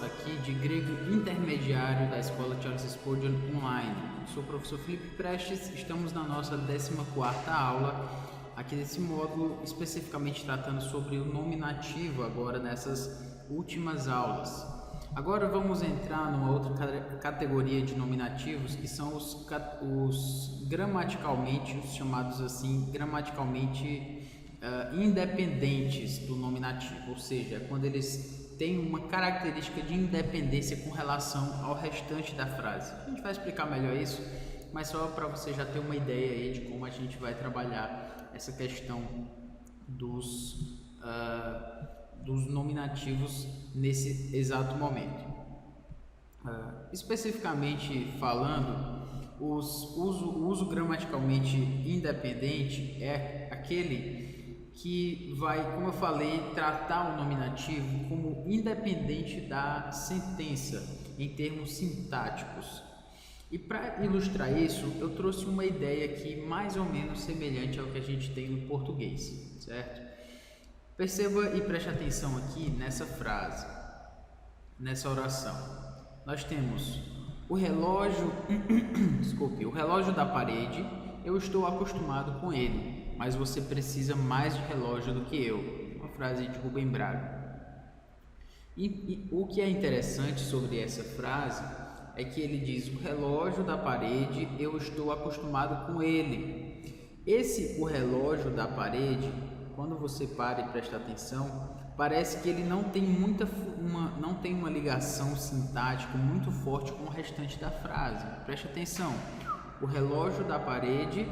aqui de grego intermediário da Escola Charles Spurgeon Online. Sou o professor Felipe Prestes, estamos na nossa 14ª aula aqui desse módulo, especificamente tratando sobre o nominativo agora nessas últimas aulas. Agora vamos entrar numa outra categoria de nominativos que são os gramaticalmente, os chamados assim, gramaticalmente independentes do nominativo, ou seja, quando eles têm uma característica de independência com relação ao restante da frase. A gente vai explicar melhor isso, mas só para você já ter uma ideia aí de como a gente vai trabalhar essa questão dos nominativos nesse exato momento. Especificamente falando, o uso gramaticalmente independente é aquele que vai, como eu falei, tratar o nominativo como independente da sentença em termos sintáticos. E para ilustrar isso, eu trouxe uma ideia aqui mais ou menos semelhante ao que a gente tem no português, certo? Perceba e preste atenção aqui nessa frase, nessa oração. Nós temos o relógio, o relógio da parede, eu estou acostumado com ele, mas você precisa mais de relógio do que eu. Uma frase de Rubem Braga. E o que é interessante sobre essa frase é que ele diz: o relógio da parede, eu estou acostumado com ele. O relógio da parede, quando você para e presta atenção, parece que ele não tem uma ligação sintática muito forte com o restante da frase. Preste atenção. O relógio da parede,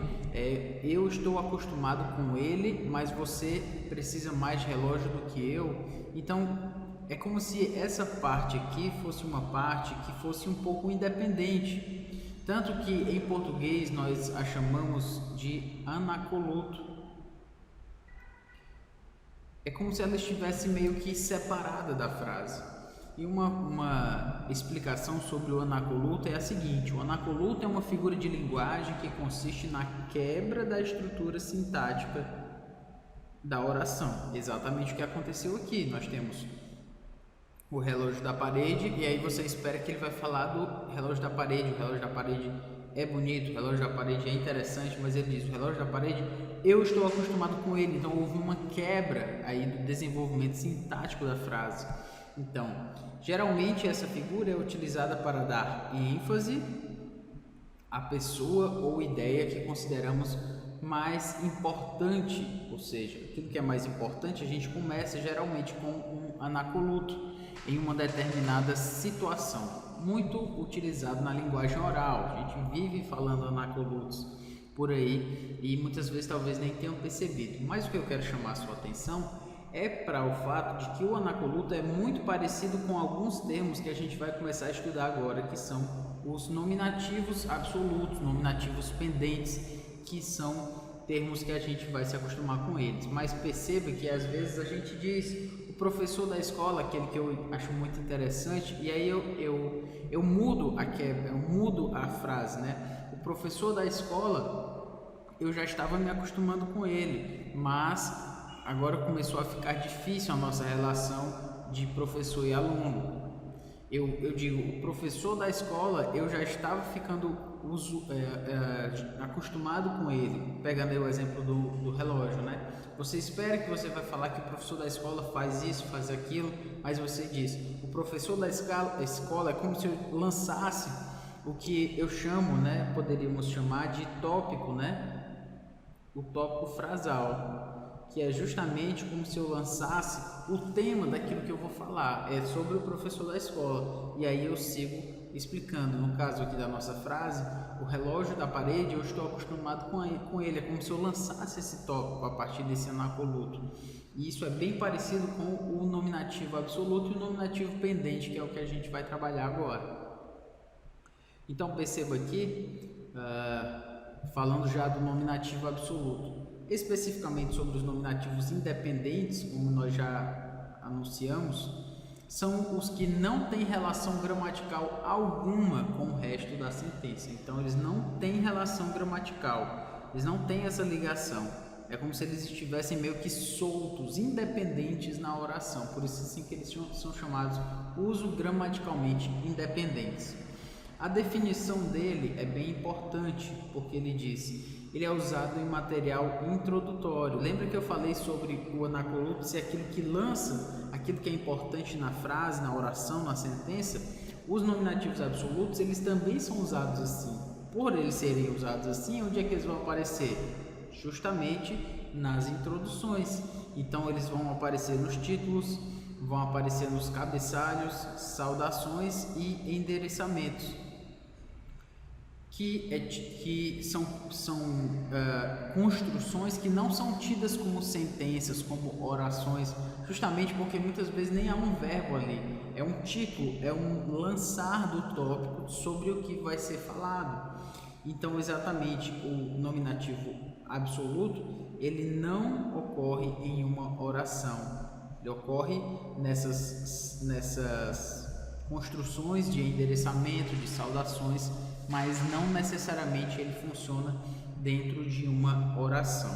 eu estou acostumado com ele, mas você precisa mais de relógio do que eu. Então, é como se essa parte aqui fosse uma parte que fosse um pouco independente. Tanto que em português nós a chamamos de anacoluto. É como se ela estivesse meio que separada da frase. E uma explicação sobre o anacoluto é a seguinte: o anacoluto é uma figura de linguagem que consiste na quebra da estrutura sintática da oração. Exatamente o que aconteceu aqui. Nós temos o relógio da parede e aí você espera que ele vai falar do relógio da parede. O relógio da parede é bonito, o relógio da parede é interessante, mas ele diz: o relógio da parede, eu estou acostumado com ele. Então houve uma quebra aí do desenvolvimento sintático da frase. Então, geralmente essa figura é utilizada para dar ênfase à pessoa ou ideia que consideramos mais importante, ou seja, aquilo que é mais importante a gente começa geralmente com um anacoluto em uma determinada situação, muito utilizado na linguagem oral. A gente vive falando anacolutos por aí e muitas vezes talvez nem tenham percebido, mas o que eu quero chamar a sua atenção é para o fato de que o anacoluto é muito parecido com alguns termos que a gente vai começar a estudar agora, que são os nominativos absolutos, nominativos pendentes, que são termos que a gente vai se acostumar com eles. Mas perceba que às vezes a gente diz o professor da escola, aquele que eu acho muito interessante, e aí eu mudo a frase, né? O professor da escola, eu já estava me acostumando com ele, mas agora começou a ficar difícil a nossa relação de professor e aluno. Eu digo, o professor da escola, eu já estava ficando acostumado com ele. Pegando aí o exemplo do relógio, né? Você espera que você vai falar que o professor da escola faz isso, faz aquilo, mas você diz, o professor da escola é como se eu lançasse o que eu chamo, né? Poderíamos chamar de tópico, né? O tópico frasal, que é justamente como se eu lançasse o tema daquilo que eu vou falar, é sobre o professor da escola, e aí eu sigo explicando. No caso aqui da nossa frase, o relógio da parede, eu estou acostumado com ele, é como se eu lançasse esse tópico a partir desse anacoluto, e isso é bem parecido com o nominativo absoluto e o nominativo pendente, que é o que a gente vai trabalhar agora. Então perceba aqui, falando já do nominativo absoluto, especificamente sobre os nominativos independentes, como nós já anunciamos, são os que não têm relação gramatical alguma com o resto da sentença. Então eles não têm relação gramatical, eles não têm essa ligação. É como se eles estivessem meio que soltos, independentes na oração. Por isso assim que eles são chamados uso gramaticalmente independentes. A definição dele é bem importante, porque ele diz: ele é usado em material introdutório. Lembra que eu falei sobre o anacoluto ser aquilo que lança aquilo que é importante na frase, na oração, na sentença? Os nominativos absolutos, eles também são usados assim. Por eles serem usados assim, onde é que eles vão aparecer? Justamente nas introduções. Então eles vão aparecer nos títulos, vão aparecer nos cabeçalhos, saudações e endereçamentos, que são construções que não são tidas como sentenças, como orações, justamente porque muitas vezes nem há um verbo ali, é um título, é um lançar do tópico sobre o que vai ser falado. Então, exatamente, o nominativo absoluto, ele não ocorre em uma oração, ele ocorre nessas construções de endereçamento, de saudações, mas não necessariamente ele funciona dentro de uma oração.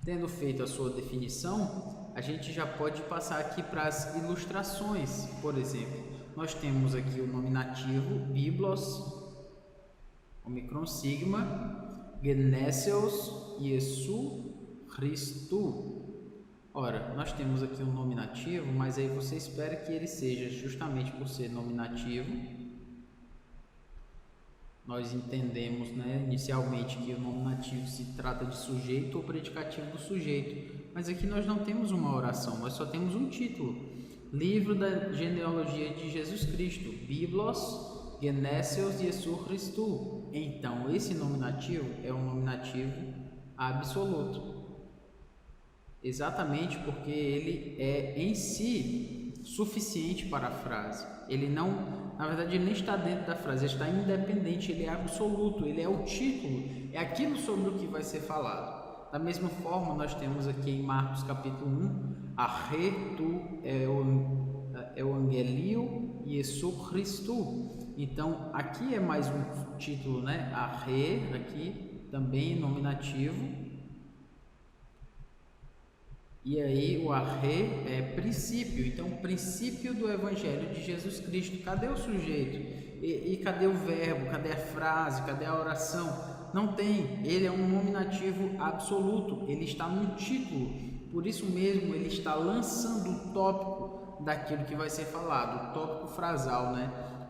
Tendo feito a sua definição, a gente já pode passar aqui para as ilustrações. Por exemplo, nós temos aqui o nominativo biblos, omicron sigma, genesios, Iesu, Christu. Ora, nós temos aqui um nominativo, mas aí você espera que ele seja, justamente por ser nominativo, nós entendemos, inicialmente que o nominativo se trata de sujeito ou predicativo do sujeito, mas aqui nós não temos uma oração, nós só temos um título: Livro da Genealogia de Jesus Cristo, Biblos, Genesios, Iesu, Christu. Então, esse nominativo é um nominativo absoluto, exatamente porque ele é em si suficiente para a frase. Ele não, na verdade, ele nem está dentro da frase, ele está independente, ele é absoluto, ele é o título, é aquilo sobre o que vai ser falado. Da mesma forma, nós temos aqui em Marcos capítulo 1, Arre tu Evangelio Iesu Christu. Então, aqui é mais um título, Arre, aqui também nominativo. E aí o arre é princípio, então princípio do Evangelho de Jesus Cristo. Cadê o sujeito? E cadê o verbo? Cadê a frase? Cadê a oração? Não tem, ele é um nominativo absoluto, ele está num título, por isso mesmo ele está lançando o tópico daquilo que vai ser falado, o tópico frasal,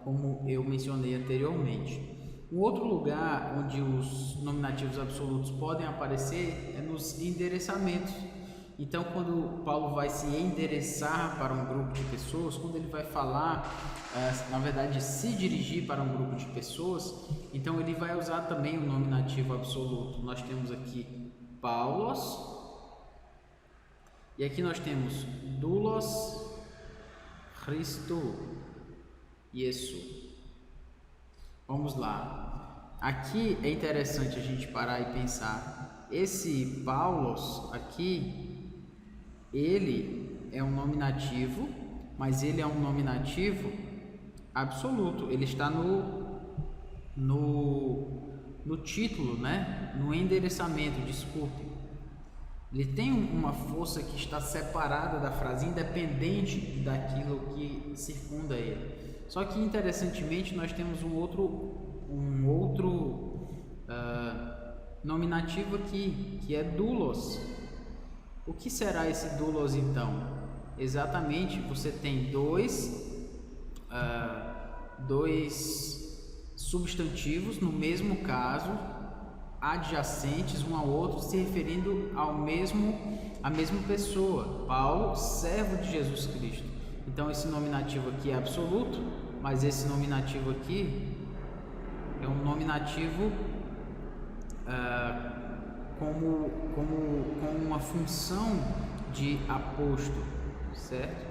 como eu mencionei anteriormente. Um outro lugar onde os nominativos absolutos podem aparecer é nos endereçamentos. Então, quando Paulo vai se endereçar para um grupo de pessoas, quando ele vai falar, na verdade, se dirigir para um grupo de pessoas, então ele vai usar também o nominativo absoluto. Nós temos aqui Paulos, e aqui nós temos doulos, Christu, Iesu. Vamos lá. Aqui é interessante a gente parar e pensar. Esse Paulos aqui, ele é um nominativo, mas ele é um nominativo absoluto. Ele está no título, no endereçamento, desculpe. Ele tem uma força que está separada da frase, independente daquilo que circunda ele. Só que, interessantemente, nós temos um outro nominativo aqui, que é doulos. O que será esse doulos então? Exatamente, você tem dois substantivos, no mesmo caso, adjacentes um ao outro, se referindo à mesma pessoa, Paulo, servo de Jesus Cristo. Então esse nominativo aqui é absoluto, mas esse nominativo aqui é um nominativo com uma função de aposto, certo?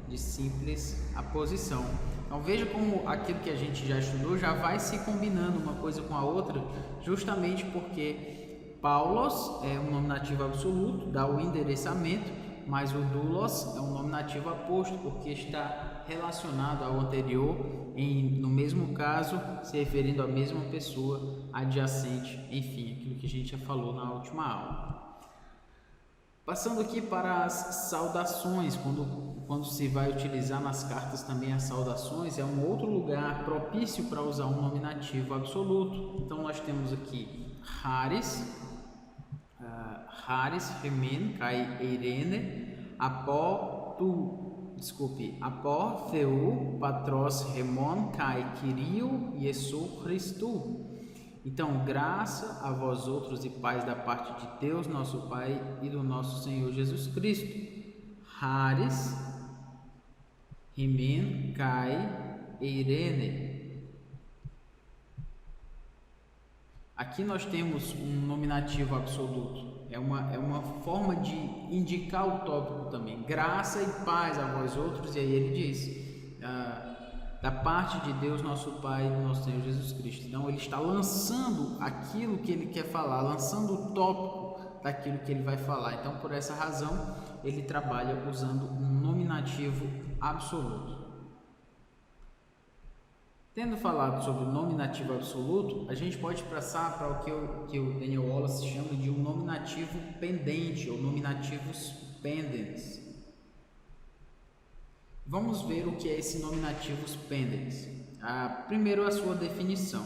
De simples aposição. Então veja como aquilo que a gente já estudou já vai se combinando uma coisa com a outra, justamente porque Paulos é um nominativo absoluto, dá o endereçamento, mas o doulos é um nominativo aposto, porque está relacionado ao anterior, no mesmo caso, se referindo à mesma pessoa adjacente, enfim, aquilo que a gente já falou na última aula. Passando aqui para as saudações, quando se vai utilizar nas cartas também as saudações, é um outro lugar propício para usar um nominativo absoluto. Então nós temos aqui Haris, Remen, Kai, Eirene, Apó, Theu, Patros, Remon, Kai, Kirio, Yesu, Christu. Então, graça a vós outros e paz da parte de Deus, nosso Pai, e do nosso Senhor Jesus Cristo. Haris, Remen, Kai, Eirene. Aqui nós temos um nominativo absoluto. É uma forma de indicar o tópico também. Graça e paz a vós outros, e aí ele diz... da parte de Deus, nosso Pai e do nosso Senhor Jesus Cristo. Então, ele está lançando aquilo que ele quer falar, lançando o tópico daquilo que ele vai falar. Então, por essa razão, ele trabalha usando um nominativo absoluto. Tendo falado sobre o nominativo absoluto, a gente pode passar para o que o Daniel Wallace chama de um nominativo pendente, ou nominativos pendens. Vamos ver o que é esse nominativos pendens. Primeiro, a sua definição.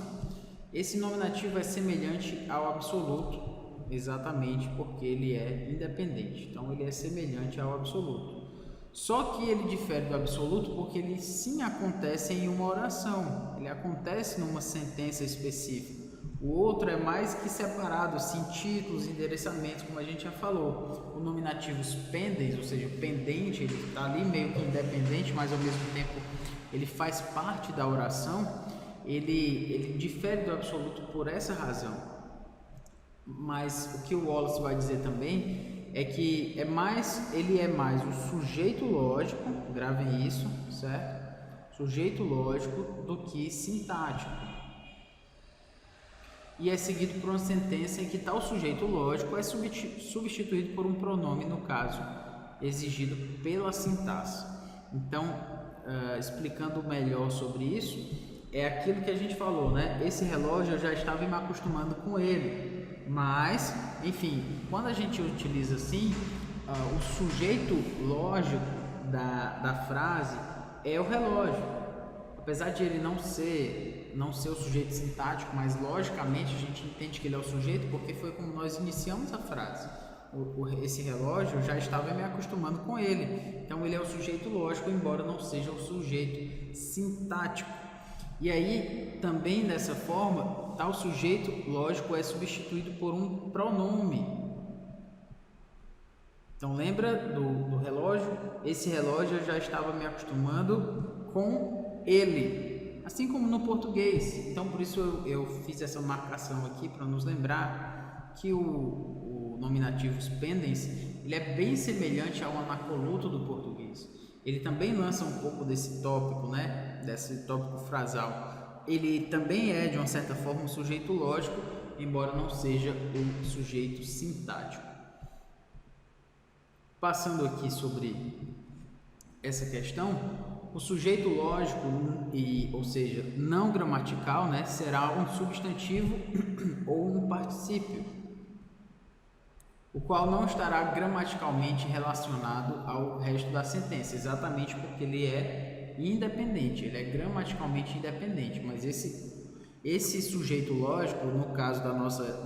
Esse nominativo é semelhante ao absoluto, exatamente porque ele é independente. Então, ele é semelhante ao absoluto. Só que ele difere do absoluto porque ele sim acontece em uma oração. Ele acontece numa sentença específica. O outro é mais que separado, sim, títulos, endereçamentos, como a gente já falou. O nominativos pendens, ou seja, pendente, ele está ali meio que independente, mas ao mesmo tempo ele faz parte da oração. Ele difere do absoluto por essa razão. Mas o que o Wallace vai dizer também é que ele é mais o sujeito lógico, gravem isso, certo? Sujeito lógico do que sintático. E é seguido por uma sentença em que tal sujeito lógico é substituído por um pronome, no caso, exigido pela sintaxe. Então, explicando melhor sobre isso, é aquilo que a gente falou, né? Esse relógio eu já estava me acostumando com ele, mas, enfim, quando a gente utiliza assim, o sujeito lógico da frase é o relógio. Apesar de ele não ser o sujeito sintático, mas logicamente a gente entende que ele é o sujeito porque foi como nós iniciamos a frase. Esse relógio eu já estava me acostumando com ele, então ele é o sujeito lógico, embora não seja o sujeito sintático. E aí, também dessa forma, tal sujeito lógico é substituído por um pronome. Então lembra do relógio? Esse relógio eu já estava me acostumando com ele, assim como no português. Então por isso eu fiz essa marcação aqui para nos lembrar que o nominativos pendens ele é bem semelhante ao anacoluto do português. Ele também lança um pouco desse tópico, né? Desse tópico frasal. Ele também é de uma certa forma um sujeito lógico, embora não seja um sujeito sintático. Passando aqui sobre essa questão, o sujeito lógico, ou seja, não gramatical, né, será um substantivo ou um particípio, o qual não estará gramaticalmente relacionado ao resto da sentença, exatamente porque ele é independente, ele é gramaticalmente independente, mas esse sujeito lógico, no caso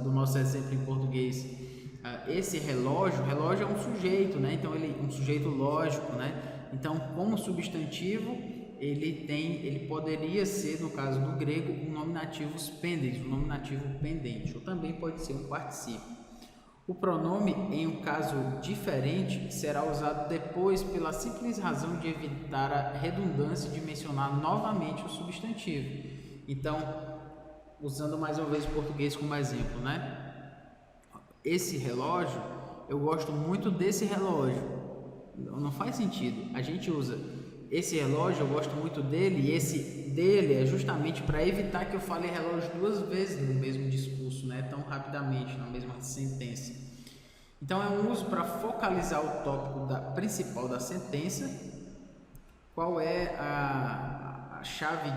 do nosso exemplo em português, esse relógio é um sujeito, né? Então ele é um sujeito lógico, né? Então, como substantivo, ele poderia ser, no caso do grego, um nominativus pendens, um nominativo pendente, ou também pode ser um particípio. O pronome, em um caso diferente, será usado depois pela simples razão de evitar a redundância de mencionar novamente o substantivo. Então, usando mais uma vez o português como exemplo, né? Esse relógio, eu gosto muito desse relógio. Não faz sentido. A gente usa esse relógio, eu gosto muito dele, e esse dele é justamente para evitar que eu fale relógio duas vezes no mesmo discurso, né? Tão rapidamente, na mesma sentença. Então é um uso para focalizar o tópico principal da sentença. Qual é a chave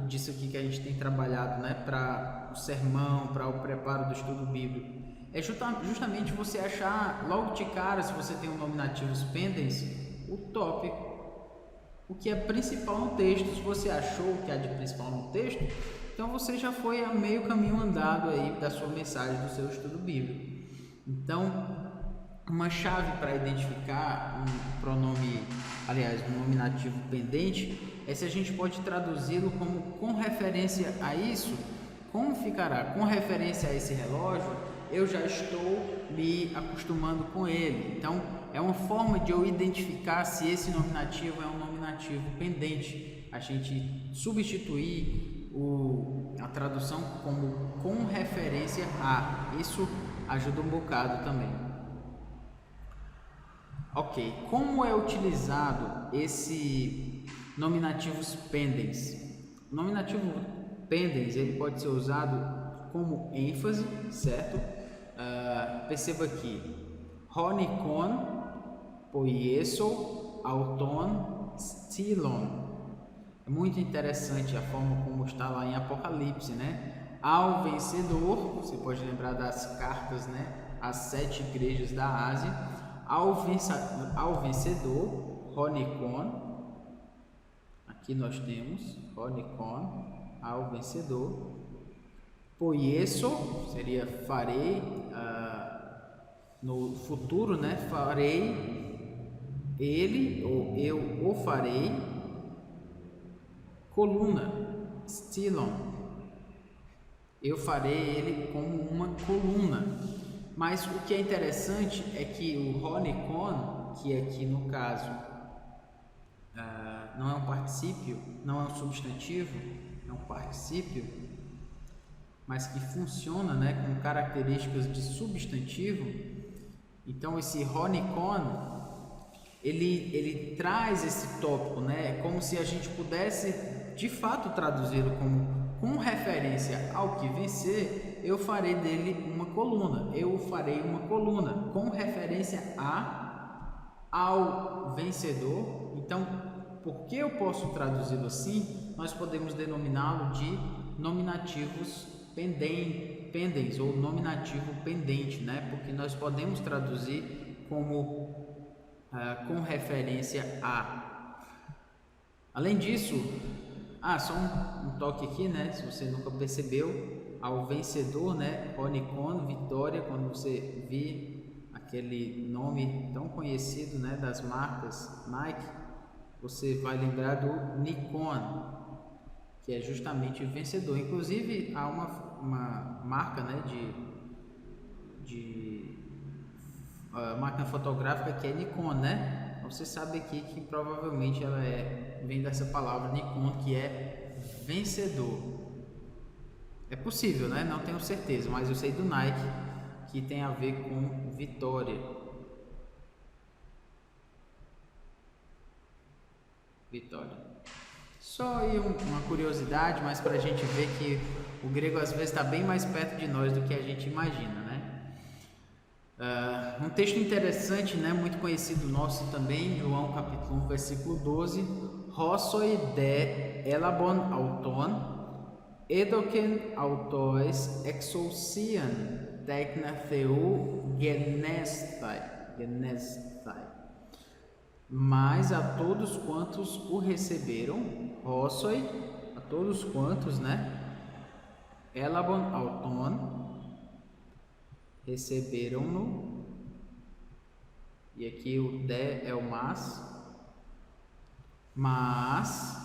disso aqui que a gente tem trabalhado, né, para o sermão, para o preparo do estudo bíblico? É justamente você achar logo de cara, se você tem um nominativus pendens, o tópico, o que é principal no texto. Se você achou o que é de principal no texto, então você já foi a meio caminho andado aí da sua mensagem, do seu estudo bíblico. Então, uma chave para identificar um pronome, aliás, um nominativo pendente, é se a gente pode traduzi-lo como com referência a isso. Como ficará? Com referência a esse relógio, eu já estou me acostumando com ele. Então, é uma forma de eu identificar se esse nominativo é um nominativo pendente. A gente substituir a tradução como com referência a. Isso ajuda um bocado também. Ok, como é utilizado esse nominativos pendens? O nominativo pendens, ele pode ser usado como ênfase, certo? Perceba aqui, honikon, poieso, auton, stilon. É muito interessante a forma como está lá em Apocalipse, né? Ao vencedor, você pode lembrar das cartas, né? As 7 igrejas da Ásia. Ao vencedor, honikon. Aqui nós temos honikon, ao vencedor. Poieso seria farei, no futuro, né? Farei ele, ou eu o farei. Coluna, stilon, eu farei ele como uma coluna. Mas o que é interessante é que o honikon, que aqui no caso não é um particípio, não é um substantivo, é um particípio, mas que funciona, né, com características de substantivo. Então esse honikon, ele traz esse tópico, né? É como se a gente pudesse de fato traduzi-lo como com referência ao que vencer, eu farei dele uma coluna. Eu farei uma coluna com referência ao vencedor. Então, por que eu posso traduzi-lo assim? Nós podemos denominá-lo de nominativos pendens ou nominativo pendente, né? Porque nós podemos traduzir como com referência a. Além disso, só um toque aqui, né? Se você nunca percebeu, ao vencedor, né? Honikon, vitória, quando você vê aquele nome tão conhecido, né? Das marcas Nike, você vai lembrar do Nikon, que é justamente o vencedor. Inclusive, há uma marca, né? de máquina fotográfica que é Nikon, né? Você sabe aqui que provavelmente ela vem dessa palavra Nikon, que é vencedor. É possível, né? Não tenho certeza, mas eu sei do Nike que tem a ver com vitória. Vitória. Só aí uma curiosidade, mas para a gente ver que o grego às vezes está bem mais perto de nós do que a gente imagina, né? Um texto interessante, né, muito conhecido nosso também, João capítulo 1, versículo 12. Hossoi de elabon auton, edoken autois exousian tecna theu genestai. Mas a todos quantos o receberam, Hossoi, a todos quantos, né, elabon auton, receberam-no, e aqui o de é o mas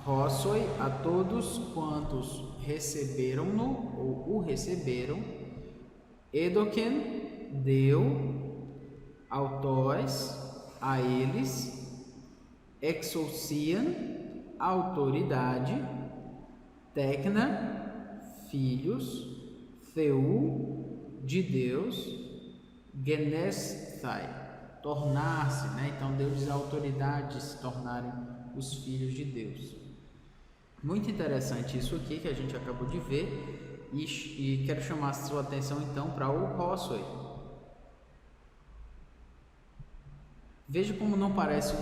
Hossoi, a todos quantos receberam-no, ou o receberam, edoken, deu, autóis, a eles, exousian, autoridade, tecna, filhos, Theu, de Deus, genestai, tornar-se, né? Então Deus diz a autoridade de se tornarem os filhos de Deus. Muito interessante isso aqui que a gente acabou de ver, e quero chamar a sua atenção então para o Hossoi. Veja como não parece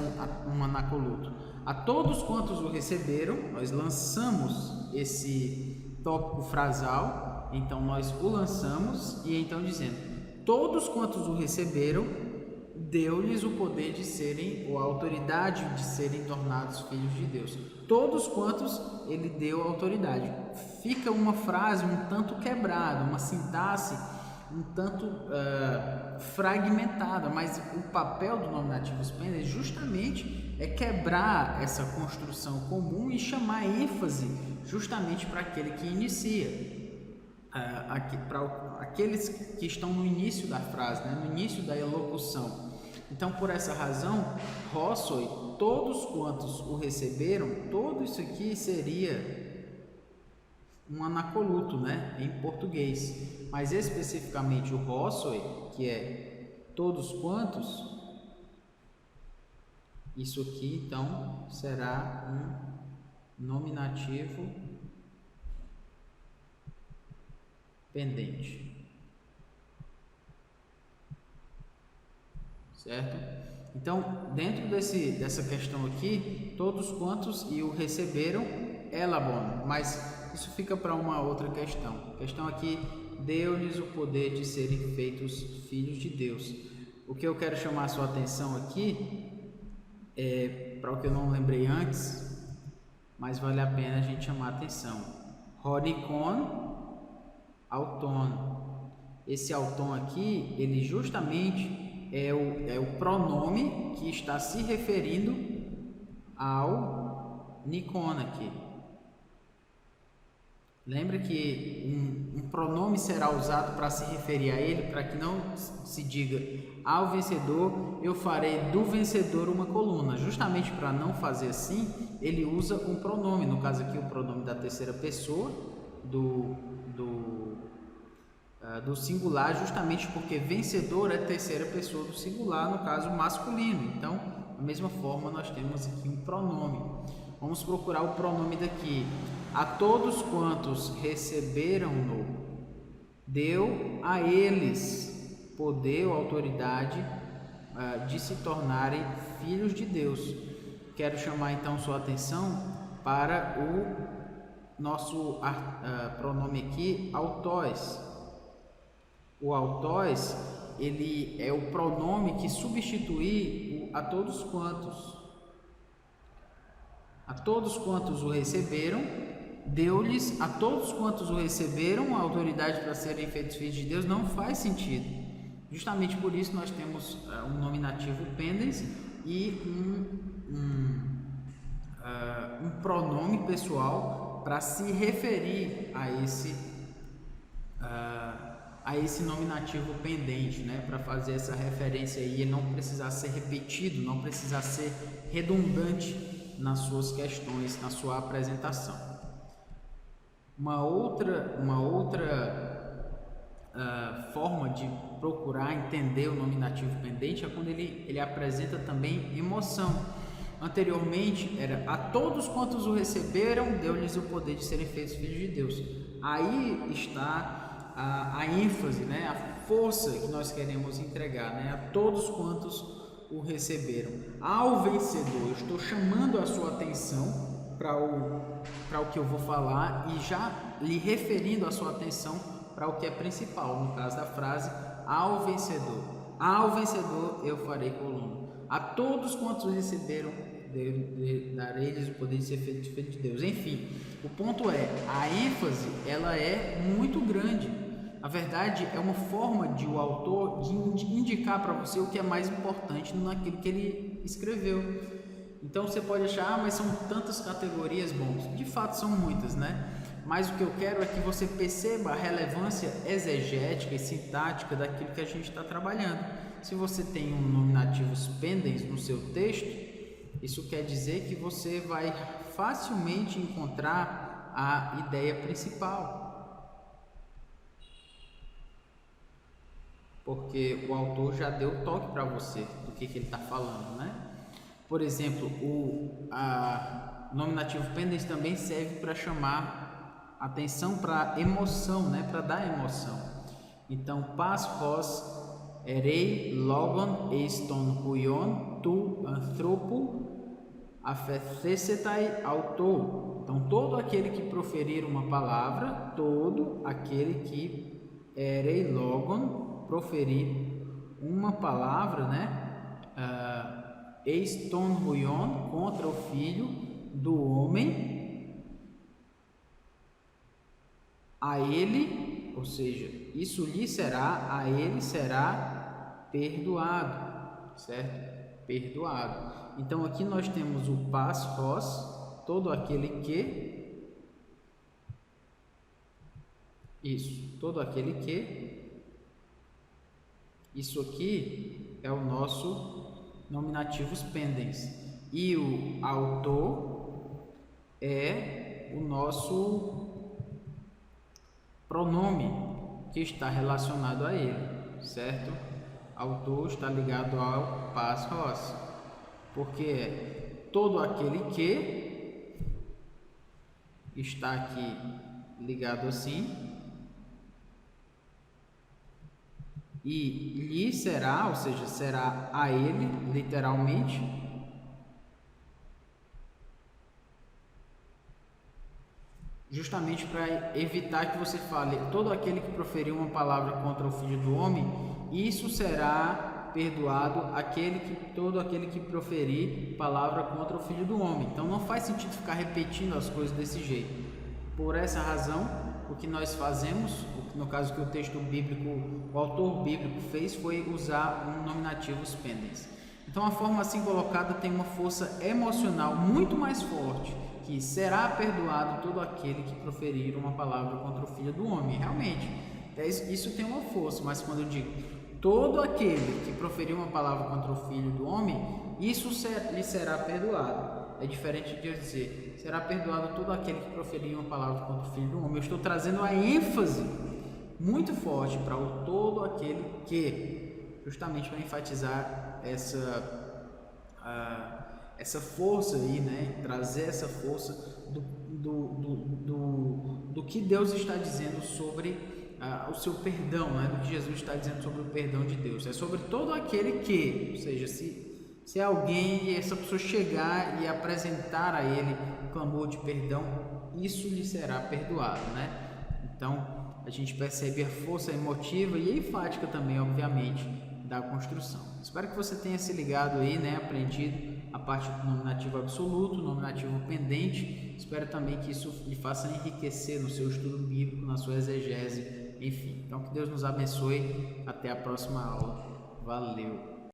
um anacoluto. A todos quantos o receberam, nós lançamos esse tópico frasal, então nós o lançamos e então dizendo, todos quantos o receberam, deu-lhes o poder de serem, ou a autoridade de serem tornados filhos de Deus. Todos quantos ele deu a autoridade. Fica uma frase um tanto quebrada, uma sintaxe um tanto fragmentada, mas o papel do nominativo pendens justamente é quebrar essa construção comum e chamar ênfase justamente para aquele que inicia, para aqueles que estão no início da frase, né, no início da elocução. Então, por essa razão, Hossoi, todos quantos o receberam, tudo isso aqui seria um anacoluto, né, em português. Mas especificamente o Hossoi, que é todos quantos, isso aqui então será um nominativo pendente. Certo? Então, dentro dessa questão aqui, todos quantos e o receberam, elabon, mas isso fica para uma outra questão. A questão aqui, deu-lhes o poder de serem feitos filhos de Deus. O que eu quero chamar a sua atenção aqui é para o que eu não lembrei antes, mas vale a pena a gente chamar a atenção. Horikon, auton. Esse auton aqui, ele justamente é o pronome que está se referindo ao Nikon aqui. Lembra que um pronome será usado para se referir a ele, para que não se diga ao vencedor, eu farei do vencedor uma coluna. Justamente para não fazer assim, ele usa um pronome, no caso aqui o pronome da terceira pessoa, do singular, justamente porque vencedor é terceira pessoa do singular, no caso masculino. Então, da mesma forma, nós temos aqui um pronome. Vamos procurar o pronome daqui. A todos quantos receberam-no, deu a eles poder ou autoridade de se tornarem filhos de Deus. Quero chamar então sua atenção para o nosso pronome aqui, autóis. O autóis, ele é o pronome que substitui a todos quantos. A todos quantos o receberam, deu-lhes a todos quantos o receberam a autoridade para serem feitos filhos de Deus, não faz sentido. Justamente por isso nós temos um nominativo pendens e um pronome pessoal para se referir a esse nominativo pendente, né? Para fazer essa referência aí e não precisar ser repetido, não precisar ser redundante nas suas questões, na sua apresentação. Uma outra forma de procurar entender o nominativo pendente é quando ele apresenta também emoção. Anteriormente era a todos quantos o receberam, deu-lhes o poder de serem feitos filhos de Deus. Aí está a ênfase, né? A força que nós queremos entregar, né? A todos quantos o receberam. Ao vencedor, eu estou chamando a sua atenção para o que eu vou falar e já lhe referindo a sua atenção para o que é principal, no caso da frase, ao vencedor eu farei coluna. A todos quantos receberam, darei-lhes o poder de ser feito filho de Deus. Enfim, o ponto é, a ênfase, ela é muito grande. Na verdade, é uma forma de o autor de indicar para você o que é mais importante naquilo que ele escreveu. Então você pode achar, mas são tantas categorias, bom, de fato são muitas, né? Mas o que eu quero é que você perceba a relevância exegética e sintática daquilo que a gente está trabalhando. Se você tem um nominativo pendens no seu texto, isso quer dizer que você vai facilmente encontrar a ideia principal. Porque o autor já deu o toque para você do que ele está falando, né? Por exemplo, o nominativo pendens também serve para chamar atenção para emoção, né? Para dar emoção. Então, pas hos erei logon eiston huion tu anthropo aphthesetai auto. Então, todo aquele que proferir uma palavra, todo aquele que erei logon, proferir uma palavra, né? Eis ton huion, contra o filho do homem, a ele, ou seja, isso lhe será, a ele será perdoado, certo? Perdoado. Então aqui nós temos o pas hos, todo aquele que, isso, todo aquele que, isso aqui é o nosso nominativos pendens, e o autor é o nosso pronome que está relacionado a ele, certo? Autor está ligado ao pas hos, porque é todo aquele que está aqui ligado assim, e lhe será, ou seja, será a ele, literalmente, justamente para evitar que você fale todo aquele que proferiu uma palavra contra o Filho do Homem, isso será perdoado todo aquele que proferir palavra contra o Filho do Homem. Então não faz sentido ficar repetindo as coisas desse jeito. Por essa razão, o que nós fazemos, no caso que o texto bíblico, o autor bíblico fez, foi usar um nominativos pendens. Então a forma assim colocada tem uma força emocional muito mais forte, que será perdoado todo aquele que proferir uma palavra contra o Filho do Homem. Realmente, isso tem uma força, mas quando eu digo todo aquele que proferir uma palavra contra o Filho do Homem, isso lhe será perdoado. É diferente de eu dizer, será perdoado todo aquele que proferir uma palavra contra o Filho do Homem. Eu estou trazendo a ênfase muito forte para o todo aquele que, justamente para enfatizar essa força aí, né? Trazer essa força do que Deus está dizendo sobre o seu perdão, né? Do que Jesus está dizendo sobre o perdão de Deus. É sobre todo aquele que, ou seja, se alguém, essa pessoa chegar e apresentar a ele um clamor de perdão, isso lhe será perdoado, né? Então, a gente percebe a força emotiva e enfática também, obviamente, da construção. Espero que você tenha se ligado aí, né? Aprendido a parte do nominativo absoluto, nominativo pendente. Espero também que isso lhe faça enriquecer no seu estudo bíblico, na sua exegese, enfim. Então, que Deus nos abençoe. Até a próxima aula. Valeu!